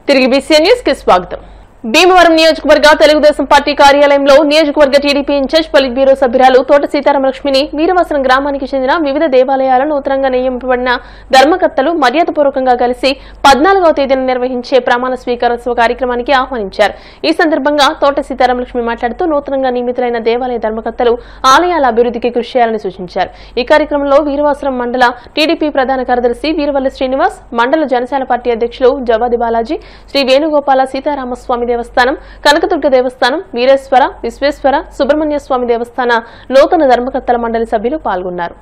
తిరిగి BC news కి స్వాగతం. భీమవరం నియోజకవర్గ తెలుగుదేశం పార్టీ కార్యాలయంలో నియోజకవర్గ టీడీపీ ఇన్ఛార్జ్ పొలిట్ బ్యూరో సభ్యురాలు తోట సీతారామలక్ష్మిని వీరవాసరం గ్రామానికి చెందిన వివిధ దేవాలయాల నూతనంగా నియమింపబడిన ధర్మకర్తలు మర్యాదపూర్వకంగా కలిసి 14వ తేదీన నిర్వహించే ప్రమాణ స్వీకారోత్సవ కార్యక్రమానికి ఆహ్వానించారు. ఈ సందర్భంగా తోట సీతారామలక్ష్మి మాట్లాడుతూ నూతనంగా నియమితులైన దేవాలయ ధర్మకర్తలు ఆలయాల అభివృద్ధికి కృషి చేయాలని సూచించారు. ఈ కార్యక్రమంలో వీరవాసరం మండల టీడీపీ ప్రధాన కార్యదర్శి వీరవల్లి శ్రీనివాస్, మండల జనసేన పార్టీ అధ్యక్షులు జవాది బాలాజీ, శ్రీ వేణుగోపాల సీతారామస్వామి దేవస్థానం, కనకదుర్గ దేవస్థానం, వీరేశ్వర, విశ్వేశ్వర, సుబ్రహ్మణ్య స్వామి దేవస్థాన నూతన ధర్మకర్తల మండలి సభ్యులు పాల్గొన్నారు.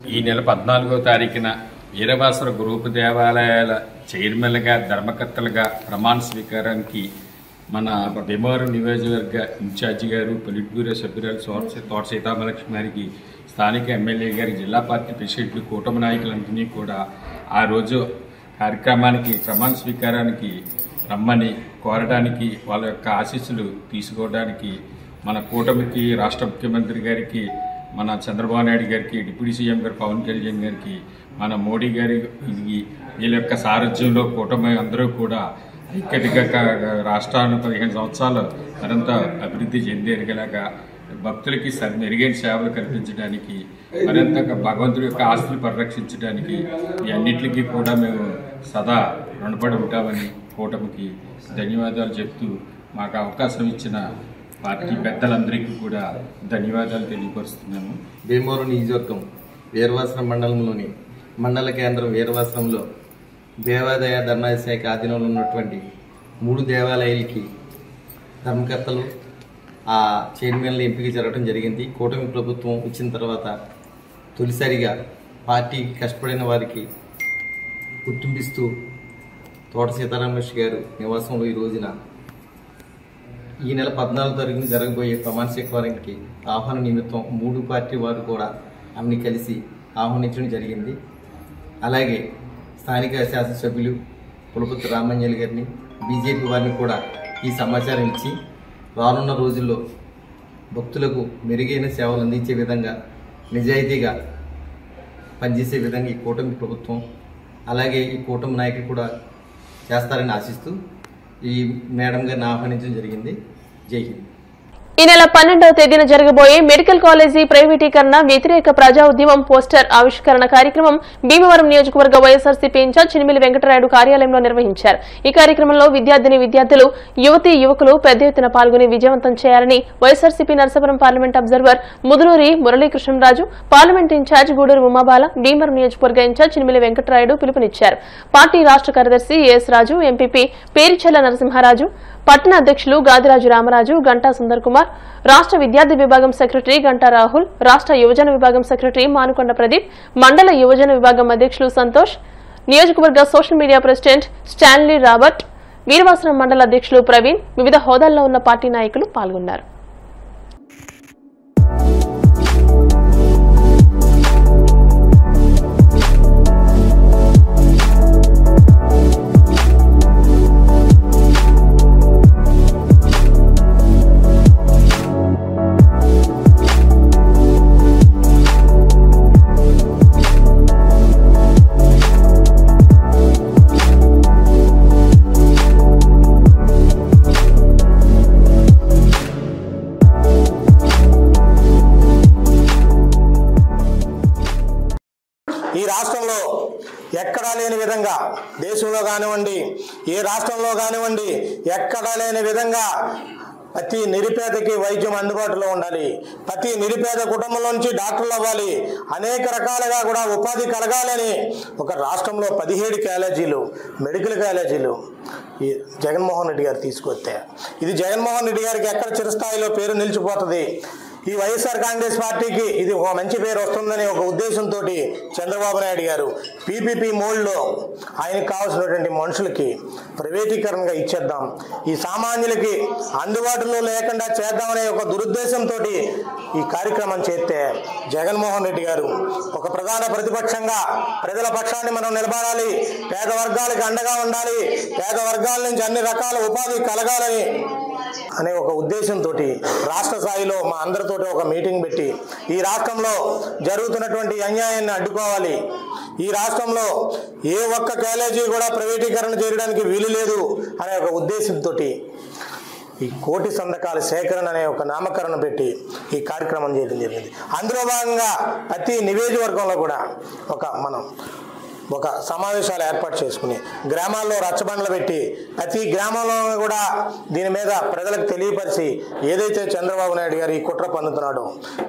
ఈ నెల 14వ తారీఖున వీరవాసర గ్రూప్ దేవాలయాల చైర్మన్గా ధర్మకర్తలుగా ప్రమాణ స్వీకారానికి మన భీమవరం నియోజకవర్గ ఇన్ఛార్జి గారు, పొలిట్ బ్యూరో సభ్యురాలు తోట సీతారామలక్ష్మి గారికి, స్థానిక ఎమ్మెల్యే గారి, జిల్లా పార్టీ ప్రెసిడెంట్లు, కూటమి నాయకులందరినీ కూడా ఆ రోజు కార్యక్రమానికి ప్రమాణ స్వీకారానికి రమ్మని కోరడానికి, వాళ్ళ యొక్క ఆశీస్సులు తీసుకోవడానికి మన కూటమికి, రాష్ట్ర ముఖ్యమంత్రి గారికి, మన చంద్రబాబు నాయుడు గారికి, డిప్యూటీ సీఎం గారు పవన్ కళ్యాణ్ గారికి, మన మోడీ గారి వీళ్ళ యొక్క సారథ్యంలో కూటమి అందరూ కూడా ఐక్యతగా రాష్ట్రాన్ని 15 సంవత్సరాలు మరింత అభివృద్ధి చెందేలాగా భక్తులకి మెరుగైన సేవలు కల్పించడానికి, మరింతగా భగవంతుడి యొక్క ఆస్తులు పరిరక్షించడానికి ఈ అన్నింటికి కూడా మేము సదా రుణపడి ఉంటామని కూటమికి ధన్యవాదాలు చెప్తూ మాకు అవకాశం ఇచ్చిన పార్టీ పెద్దలందరికీ కూడా ధన్యవాదాలు తెలియపరుస్తున్నాము. భీమవరం నియోజకవర్గం వీరవాసరం మండలంలోని మండల కేంద్రం వీరవాసరంలో దేవాదాయ ధర్మాదాయ శాఖ ఆధీనంలో ఉన్నటువంటి 3 దేవాలయాలకి ధర్మకర్తలు ఆ చైర్మన్లు ఎంపిక జరగడం జరిగింది. కూటమి ప్రభుత్వం వచ్చిన తర్వాత తొలిసారిగా పార్టీకి కష్టపడిన వారికి గుర్తింపిస్తూ తోట సీతారామలక్ష్మి గారు నివాసంలో ఈ రోజున ఈ నెల 14వ తారీఖున జరగబోయే ప్రమాణ స్వీకారానికి ఆహ్వాన నిమిత్తం 3 పార్టీ వారు కూడా ఆమెని కలిసి ఆహ్వానించడం జరిగింది. అలాగే స్థానిక శాసనసభ్యులు పులపతి రామంజలి గారిని, బీజేపీ వారిని కూడా ఈ సమాచారం ఇచ్చి రానున్న రోజుల్లో భక్తులకు మెరుగైన సేవలు అందించే విధంగా, నిజాయితీగా పనిచేసే విధంగా ఈ కూటమి ప్రభుత్వం అలాగే ఈ కూటమి నాయకులు కూడా చేస్తారని ఆశిస్తూ ఈ మేడం గారిని ఆహ్వానించడం జరిగింది. జై హింద్. ఈ నెల 12వ తేదీన జరగబోయే మెడికల్ కాలేజీ ప్రైవేటీకరణ వ్యతిరేక ప్రజా ఉద్యమం పోస్టర్ ఆవిష్కరణ కార్యక్రమం భీమవరం నియోజకవర్గ వైఎస్ఆర్సీపీ ఇన్ఛార్జ్ చినిమిలి వెంకటరాయుడు కార్యాలయంలో నిర్వహించారు. ఈ కార్యక్రమంలో విద్యార్థులు, యువతీ యువకులు పెద్ద ఎత్తున పాల్గొని విజయవంతం చేయాలని YSRCP Narasapuram parliament observer Mudunuri Muralikrishnaraju, parliament incharge Guduru Umabala, Bhimavaram నియోజకవర్గ ఇన్ఛార్జ్ చినిమిలి వెంకటరాయుడు పిలుపునిచ్చారు. పార్టీ రాష్ట్ర కార్యదర్శి ఏఎస్ రాజు, ఎంపీపీ పేరిచెల్ల నరసింహారాజు, పట్టణ అధ్యక్షులు గాదిరాజు రామరాజు, గంటా సుందర్ కుమార్, రాష్ట్ర విద్యార్థి విభాగం సెక్రటరీ గంటా రాహుల్, రాష్ట్ర యువజన విభాగం సెక్రటరీ మానుకొండ ప్రదీప్, మండల యువజన విభాగం అధ్యక్షులు సంతోష్, నియోజకవర్గ social media president Stanley Robert, Veeravasaram మండల అధ్యక్షులు ప్రవీణ్, వివిధ హోదాల్లో ఉన్న పార్టీ నాయకులు పాల్గొన్నారు. ఈ రాష్ట్రంలో ఎక్కడా లేని విధంగా, దేశంలో కానివ్వండి, ఏ రాష్ట్రంలో కానివ్వండి, ఎక్కడా లేని విధంగా ప్రతి నిరుపేదకి వైద్యం అందుబాటులో ఉండాలి. ప్రతి నిరుపేద కుటుంబంలో నుంచి డాక్టర్లు అవ్వాలి. అనేక రకాలుగా కూడా ఉపాధి కలగాలని ఒక రాష్ట్రంలో 17 కాలేజీలు, మెడికల్ కాలేజీలు ఈ జగన్మోహన్ రెడ్డి గారు తీసుకొస్తే, ఇది జగన్మోహన్ రెడ్డి గారికి ఎక్కడ చిరస్థాయిలో పేరు నిలిచిపోతుంది. ఈ వైఎస్ఆర్ కాంగ్రెస్ పార్టీకి ఇది ఒక మంచి పేరు వస్తుందనే ఒక ఉద్దేశంతో చంద్రబాబు నాయుడు గారు పీపీపీ మోడ్లో ఆయనకు కావాల్సినటువంటి మనుషులకి ప్రైవేటీకరణగా ఇచ్చేద్దాం, ఈ సామాన్యులకి అందుబాటులో లేకుండా చేద్దామనే ఒక దురుద్దేశంతో ఈ కార్యక్రమం చేస్తే జగన్మోహన్ రెడ్డి గారు ఒక ప్రధాన ప్రతిపక్షంగా ప్రజల పక్షాన్ని మనం నిలబడాలి, పేద వర్గాలకు అండగా ఉండాలి, పేద వర్గాల నుంచి అన్ని రకాల ఉపాధి కలగాలని అనే ఒక ఉద్దేశంతో రాష్ట్ర స్థాయిలో మా అందరితో ఒక మీటింగ్ పెట్టి ఈ రాష్ట్రంలో జరుగుతున్నటువంటి అన్యాయాన్ని అడ్డుకోవాలి, ఈ రాష్ట్రం రాష్ట్రంలో ఏ ఒక్క కాలేజీ కూడా ప్రైవేటీకరణ చేయడానికి వీలు లేదు అనే ఒక ఉద్దేశంతో ఈ 1,000,000 సంతకాల సేకరణ అనే ఒక నామకరణం పెట్టి ఈ కార్యక్రమం చేయడం జరిగింది. అందులో భాగంగా ప్రతి నియోజకవర్గంలో కూడా ఒక సమావేశాలు ఏర్పాటు చేసుకుని గ్రామాల్లో రచ్చబండలు పెట్టి ప్రతి గ్రామంలో కూడా దీని మీద ప్రజలకు తెలియపరిచి ఏదైతే చంద్రబాబు నాయుడు గారు ఈ కుట్ర పన్నుతున్నాడో,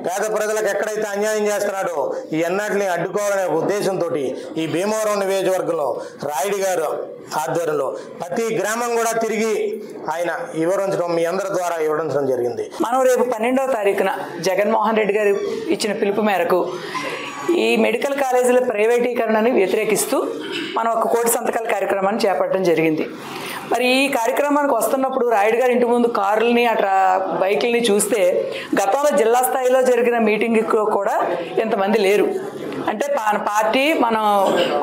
పేద ప్రజలకు ఎక్కడైతే అన్యాయం చేస్తున్నాడో ఈ అన్నిటిని అడ్డుకోవాలనే ఉద్దేశంతో ఈ భీమవరం నియోజకవర్గంలో రాయుడు గారు ఆధ్వర్యంలో ప్రతి గ్రామం కూడా తిరిగి ఆయన వివరించడం మీ అందరి ద్వారా వివరించడం జరిగింది. మనం రేపు 12వ తారీఖున జగన్మోహన్ రెడ్డి గారు ఇచ్చిన పిలుపు మేరకు ఈ మెడికల్ కాలేజీల ప్రైవేటీకరణని వ్యతిరేకిస్తూ మనం ఒక 1,00,000 సంతకాల కార్యక్రమాన్ని చేపట్టడం జరిగింది. మరి ఈ కార్యక్రమానికి వస్తున్నప్పుడు రాయుడు గారి ఇంటి ముందు కార్లని బైకుల్ని చూస్తే గతంలో జిల్లా స్థాయిలో జరిగిన మీటింగ్కి కూడా ఇంతమంది లేరు. అంటే మనం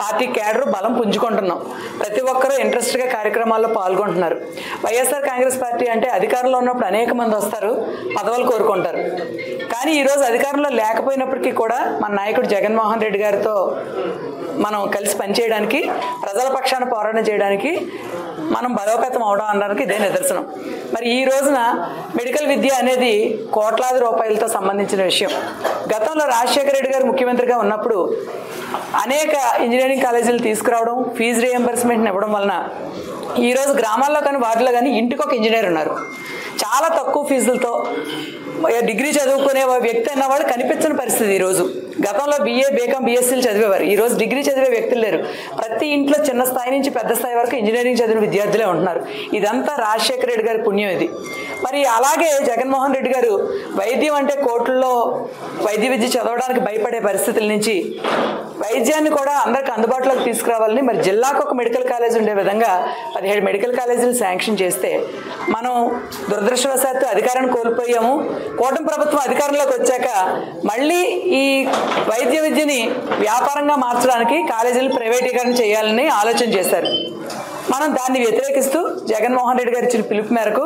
పార్టీ క్యాడర్ బలం పుంజుకుంటున్నాం. ప్రతి ఒక్కరూ ఇంట్రెస్ట్గా కార్యక్రమాల్లో పాల్గొంటున్నారు. వైఎస్ఆర్ కాంగ్రెస్ పార్టీ అంటే అధికారంలో ఉన్నప్పుడు అనేక మంది వస్తారు, పదవులు కోరుకుంటారు. కానీ ఈరోజు అధికారంలో లేకపోయినప్పటికీ కూడా మన నాయకుడు జగన్మోహన్ రెడ్డి గారితో మనం కలిసి పనిచేయడానికి, ప్రజల పక్షాన పోరాటం చేయడానికి మనం బలోపేతం అవడం అనడానికి ఇదే నిదర్శనం. మరి ఈ రోజున మెడికల్ విద్య అనేది కోట్లాది రూపాయలతో సంబంధించిన విషయం. గతంలో రాజశేఖర రెడ్డి గారు ముఖ్యమంత్రిగా ఉన్నప్పుడు అనేక ఇంజనీరింగ్ కాలేజీలు తీసుకురావడం, ఫీజు రియంబర్స్మెంట్ని ఇవ్వడం వలన ఈరోజు గ్రామాల్లో కానీ వాటిలో కానీ ఇంటికి ఒక ఇంజనీర్ ఉన్నారు. చాలా తక్కువ ఫీజులతో డిగ్రీ చదువుకునే వ్యక్తి అన్నవాడు కనిపించని పరిస్థితి ఈరోజు. గతంలో BA, BCom, BScలు చదివేవారు. ఈరోజు డిగ్రీ చదివే వ్యక్తులు లేరు. ప్రతి ఇంట్లో చిన్న స్థాయి నుంచి పెద్ద స్థాయి వరకు ఇంజనీరింగ్ చదివిన విద్యార్థులే ఉంటున్నారు. ఇదంతా రాజశేఖర రెడ్డి గారి పుణ్యం ఇది. మరి అలాగే జగన్మోహన్ రెడ్డి గారు వైద్యం అంటే కోట్లలో వైద్య విద్య చదవడానికి భయపడే పరిస్థితుల నుంచి వైద్యాన్ని కూడా అందరికి అందుబాటులోకి తీసుకురావాలని మరి జిల్లాకు ఒక మెడికల్ కాలేజ్ ఉండే విధంగా 17 మెడికల్ కాలేజీలు శాంక్షన్ చేస్తే మనం దురదృష్టవశాత్తు అధికారాన్ని కోల్పోయాము. కూటమి ప్రభుత్వం అధికారంలోకి వచ్చాక మళ్ళీ ఈ వైద్య విద్యని వ్యాపారంగా మార్చడానికి కాలేజీలు ప్రైవేటీకరణ చేయాలని ఆలోచన చేశారు. మనం దాన్ని వ్యతిరేకిస్తూ జగన్మోహన్ రెడ్డి గారు ఇచ్చిన పిలుపు మేరకు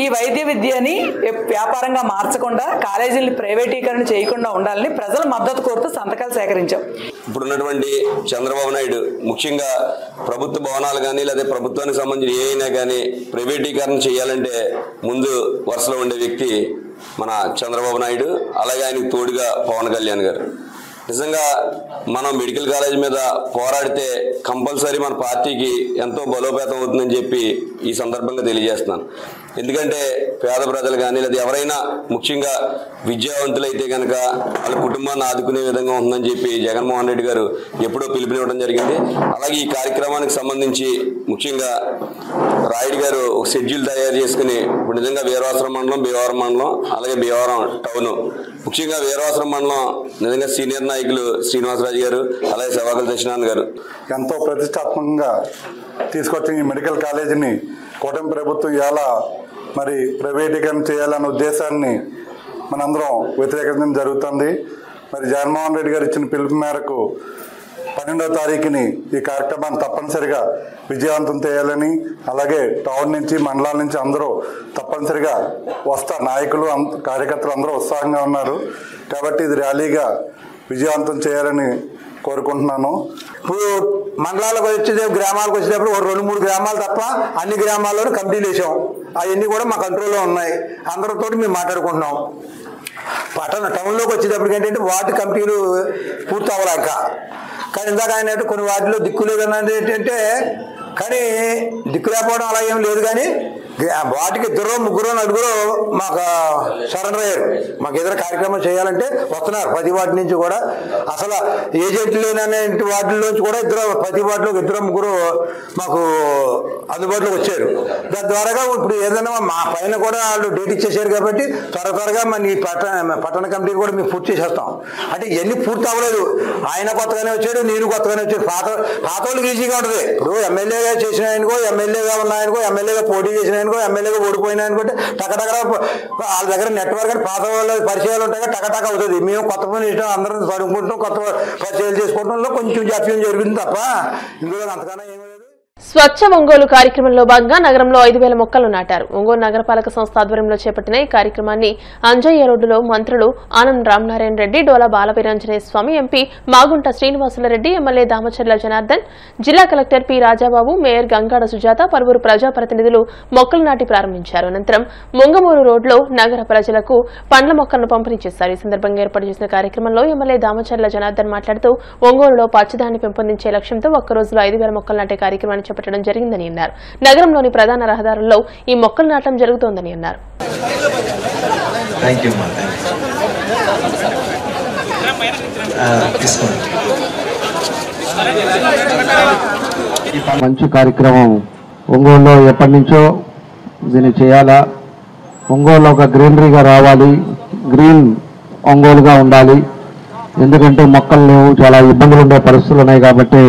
ఈ వైద్య విద్యని వ్యాపారంగా మార్చకుండా కాలేజీలు ప్రైవేటీకరణ చేయకుండా ఉండాలని ప్రజల మద్దతు కోరుతూ సంతకాలు సేకరించాం. ఇప్పుడున్నటువంటి చంద్రబాబు నాయుడు ముఖ్యంగా ప్రభుత్వ భవనాలు కానీ లేదా ప్రభుత్వానికి సంబంధించి ఏ అయినా కానీ ప్రైవేటీకరణ చేయాలంటే ముందు వరుసలో ఉండే వ్యక్తి మన చంద్రబాబు నాయుడు, అలాగే ఆయనకు తోడుగా పవన్ కళ్యాణ్ గారు. నిజంగా మనం మెడికల్ కాలేజ్ మీద పోరాడితే కంపల్సరీ మన పార్టీకి ఎంతో బలోపేతం అవుతుందని చెప్పి ఈ సందర్భంగా తెలియజేస్తున్నాను. ఎందుకంటే పేద ప్రజలు కానీ లేదా ఎవరైనా ముఖ్యంగా విద్యావంతులైతే కనుక వాళ్ళ కుటుంబాన్ని ఆదుకునే విధంగా ఉందని చెప్పి జగన్మోహన్ రెడ్డి గారు ఎప్పుడో పిలుపునివ్వడం జరిగింది. అలాగే ఈ కార్యక్రమానికి సంబంధించి ముఖ్యంగా రాయుడు గారు ఒక షెడ్యూల్ తయారు చేసుకుని ఇప్పుడు నిజంగా వీరవాసరం మండలం, భీమవరం మండలం, అలాగే భీమవరం టౌన్, ముఖ్యంగా వీరవాసరం మండలం నిజంగా సీనియర్ నాయకులు శ్రీనివాసరాజు గారు, అలాగే సేవాకుల దక్షిణానంద్ గారు ఎంతో ప్రతిష్టాత్మకంగా తీసుకొచ్చిన ఈ మెడికల్ కాలేజీని కూటమి ప్రభుత్వం ఎలా మరి ప్రైవేటీకరణ చేయాలన్న ఉద్దేశాన్ని మనందరం వ్యతిరేకించడం జరుగుతుంది. మరి జగన్మోహన్ రెడ్డి గారు ఇచ్చిన పిలుపు మేరకు 12వ తారీఖుని ఈ కార్యక్రమాన్ని తప్పనిసరిగా విజయవంతం చేయాలని, అలాగే టౌన్ నుంచి మండలాల నుంచి అందరూ తప్పనిసరిగా నాయకులు కార్యకర్తలు అందరూ ఉత్సాహంగా ఉన్నారు. కాబట్టి ఇది ర్యాలీగా విజయవంతం చేయాలని కోరుకుంటున్నాను. ఇప్పుడు మండలాలకు వచ్చేటప్పుడు, గ్రామాలకు వచ్చేటప్పుడు 2-3 గ్రామాలు తప్ప అన్ని గ్రామాల్లోనూ కమిటీలు వేసాం. అవన్నీ కూడా మా కంట్రోల్లో ఉన్నాయి. అందరితో మేము మాట్లాడుకుంటున్నాం. టౌన్లోకి వచ్చేటప్పటికి ఏంటంటే వార్డు కమిటీలు పూర్తి అవ్వలేక, కానీ ఇందాక ఆయన కొన్ని వాటిలో దిక్కు లేదన్నది ఏంటంటే, కానీ దిక్కు లేకపోవడం అలా ఏం లేదు. కానీ వాటికి 2-3 4 మాకు సరెండర్ అయ్యారు. మాకు ఏదైనా కార్యక్రమం చేయాలంటే వస్తున్నారు. ప్రతి వాటి నుంచి కూడా అసలు ఏజెంట్లు లేననే వాటిలోంచి కూడా ప్రతి వాటిలో 2-3 మాకు అందుబాటులోకి వచ్చారు. దాని ద్వారాగా ఇప్పుడు ఏదైనా మా పైన కూడా వాళ్ళు డేట్ ఇచ్చేసారు కాబట్టి త్వరగా మన ఈ పట్టణ కమిటీ కూడా మేము పూర్తి చేసేస్తాం. అంటే ఇవన్నీ పూర్తి అవ్వలేదు. ఆయన కొత్తగానే వచ్చాడు, నేను కొత్తగానే వచ్చాడు. పాత వాళ్ళకి ఈజీగా ఉంటుంది. ఇప్పుడు ఎమ్మెల్యేగా చేసిన ఆయనకో, ఎమ్మెల్యేగా ఉన్న ఆయనకో, ఎమ్మెల్యేగా పోటీ చేసిన ఆయనకో, ఎమ్మెల్యేగా ఓడిపోయిన అనుకుంటే టకటక వాళ్ళ దగ్గర నెట్వర్క్ అని పాత వాళ్ళ పరిచయాలు ఉంటాయి, టకటక అవుతుంది. మేము కొత్త పని ఇష్టం అందరం చదువుకుంటాం, కొత్త పరిచయాలు చేసుకోవడంలో కొంచెం జాప్యం జరుగుతుంది తప్ప ఇందులో అంతకన్నా ఏమీ స్వచ్ఛ ఒంగోలు కార్యక్రమంలో భాగంగా నగరంలో 5,000 మొక్కలు నాటారు. ఒంగోలు నగరపాలక సంస్థ ఆధ్వర్యంలో చేపట్టిన ఈ కార్యక్రమాన్ని అంజయ్య రోడ్డులో మంత్రులు ఆనం రామనారాయణ రెడ్డి, డోలా బాలవీరాంజనేయ స్వామి, ఎంపీ మాగుంట శ్రీనివాసులరెడ్డి, ఎమ్మెల్యే దామచర్ల జనార్దన్, జిల్లా collector P Rajababu, mayor Gangada Sujatha, పలువురు ప్రజాప్రతినిధులు మొక్కలు నాటి ప్రారంభించారు. అనంతరం ముంగమూరు రోడ్లో నగర ప్రజలకు పండ్ల మొక్కలను పంపిణీ చేశారు. ఈ సందర్భంగా ఏర్పాటు చేసిన కార్యక్రమంలో ఎమ్మెల్యే దామచర్ల జనార్దన్ మాట్లాడుతూ ఒంగోలులో పచ్చదాన్ని పెంపొందించే లక్ష్యంతో ఒక్క రోజులో 5,000 మొక్కలు నాటే కార్యక్రమాన్ని చేపట్టడం జరిగిందని అన్నారు. నగరంలోని ప్రధాన రహదారుల్లో ఈ మొక్కలు నాటడం జరుగుతోందని అన్నారు. మంచి కార్యక్రమం ఒంగోలులో ఎప్పటి నుంచో దీన్ని చేయాలా, ఒంగోలులో ఒక గ్రీనరీగా రావాలి, గ్రీన్ ఒంగోలుగా ఉండాలి. ఎందుకంటే మొక్కలు లేవు, చాలా ఇబ్బందులు ఉండే పరిస్థితులు ఉన్నాయి. కాబట్టి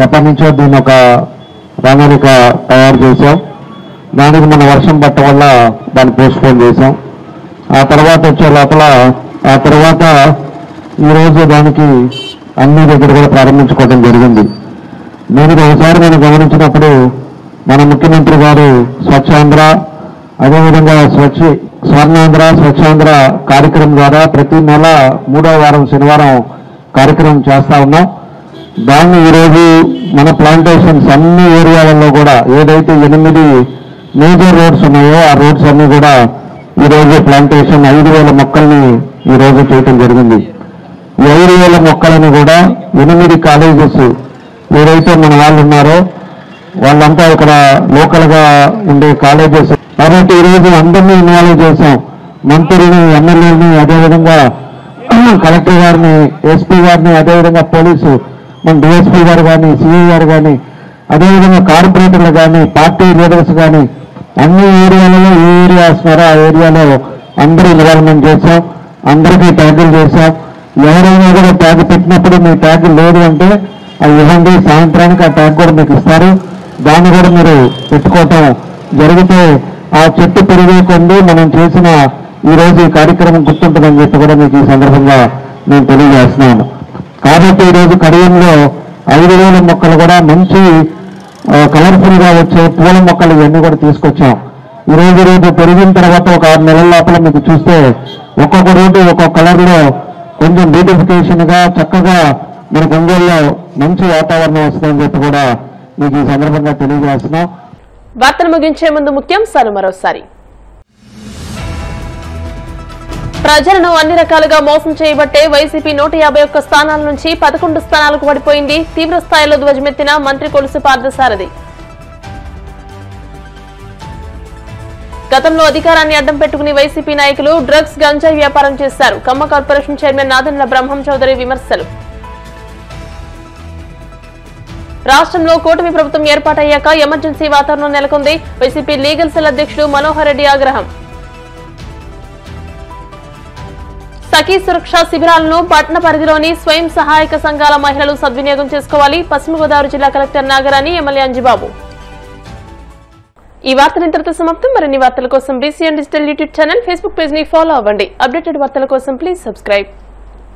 ఎప్పటి నుంచో దీన్ని ఒక ప్రణాళిక తయారు చేశాం. దానికి మన వర్షం పట్టడం వల్ల దాన్ని పోస్ట్పోన్ చేశాం. ఆ తర్వాత వచ్చే లోపల ఈరోజు దానికి అన్ని దగ్గర కూడా ప్రారంభించుకోవడం జరిగింది. దీనికి ఒకసారి మనం గమనించినప్పుడు మన ముఖ్యమంత్రి గారు స్వచ్ఛాంధ్ర, అదేవిధంగా స్వర్ణాంధ్ర, స్వచ్ఛాంధ్ర కార్యక్రమం ద్వారా ప్రతి నెల 3వ వారం శనివారం కార్యక్రమం చేస్తా ఉన్నాం. దాన్ని ఈరోజు మన ప్లాంటేషన్స్ అన్ని ఏరియాలలో కూడా ఏదైతే 8 మేజర్ రోడ్స్ ఉన్నాయో ఆ రోడ్స్ అన్ని కూడా ఈరోజు ప్లాంటేషన్ 5,000 మొక్కల్ని ఈరోజు చేయటం జరిగింది. ఈ 5,000 మొక్కలని కూడా 8 కాలేజెస్ ఏదైతే మన వాళ్ళు ఉన్నారో వాళ్ళంతా ఇక్కడ లోకల్గా ఉండే కాలేజెస్. కాబట్టి ఈరోజు అందరినీ ఇన్వాల్వ్ చేశాం. మంత్రులని, ఎమ్మెల్యేలని, అదేవిధంగా కలెక్టర్ గారిని, ఎస్పీ గారిని, అదేవిధంగా పోలీసు మన డిఎస్పీ గారు కానీ, సిఐ గారు కానీ, అదేవిధంగా కార్పొరేటర్లు కానీ, పార్టీ లీడర్స్ కానీ అన్ని ఏరియాలలో ఏ ఏరియా వస్తున్నారో ఆ ఏరియాలో అందరూ ఇన్వాల్వ్మెంట్ చేశాం. అందరికీ ట్యాగులు చేశాం. ఎవరైనా కూడా ట్యాగ్ పెట్టినప్పుడు మీ ట్యాగ్ లేదు అంటే అది ఇవ్వండి, సాయంత్రానికి ఆ ట్యాగ్ కూడా మీకు ఇస్తారు. దాన్ని కూడా మీరు పెట్టుకోవటం జరిగితే ఆ చెట్టు పెరిగే కొంది మనం చేసిన ఈరోజు ఈ కార్యక్రమం గుర్తుంటుందని చెప్పి కూడా మీకు ఈ సందర్భంగా నేను తెలియజేస్తున్నాను. కాబట్టి ఈరోజు కడియంలో 5,000 మొక్కలు కూడా మంచి కలర్ఫుల్గా వచ్చే పూల మొక్కలు ఇవన్నీ కూడా తీసుకొచ్చాం. ఈరోజు పెరిగిన తర్వాత ఒక 6 నెలల లోపల మీకు చూస్తే ఒక్కొక్క రోడ్డు ఒక్కొక్క కలర్లో కొంచెం బ్యూటిఫికేషన్గా చక్కగా మనకు ఒంగోలులో మంచి వాతావరణం వస్తుందని చెప్పి కూడా మీకు ఈ సందర్భంగా తెలియజేస్తున్నాం. వార్తలు ముగించే ముందు ముఖ్యాంశాలు మరోసారి. ప్రజలను అన్ని రకాలుగా మోసం చేయబట్టే వైసీపీ 151 స్థానాల నుంచి 11 స్థానాలకు పడిపోయింది. తీవ్ర స్థాయిలో ధ్వజమెత్తిన మంత్రి కొలుసు పార్థసారథి. గతంలో అధికారాన్ని అడ్డం పెట్టుకుని వైసీపీ నాయకులు డ్రగ్స్, గంజాయి వ్యాపారం చేశారు. కమ్మ కార్పొరేషన్ చైర్మన్ నాదెండ్ల బ్రహ్మం చౌదరి విమర్శలు. రాష్ట్రంలో కూటమి ప్రభుత్వం ఏర్పాటయ్యాక ఎమర్జెన్సీ వాతావరణం నెలకొంది. వైసీపీ లీగల్ సెల్ అధ్యక్షుడు మనోహర్ రెడ్డి ఆగ్రహం. సఖీ సురక్ష శిబిరాలను పట్టణ పరిధిలోని స్వయం సహాయక సంఘాల మహిళలు సద్వినియోగం చేసుకోవాలి. పశ్చిమ గోదావరి జిల్లా కలెక్టర్ నాగరాణి, ఎమ్మెల్యే అంజిబాబు. ఈ వార్తలు ఇంతటితో సమాప్తం. మరిన్ని వార్తల కోసం BCN digital YouTube channel, Facebook page ని ఫాలో అవ్వండి. అప్డేటెడ్ వార్తల కోసం ప్లీజ్ సబ్స్క్రైబ్.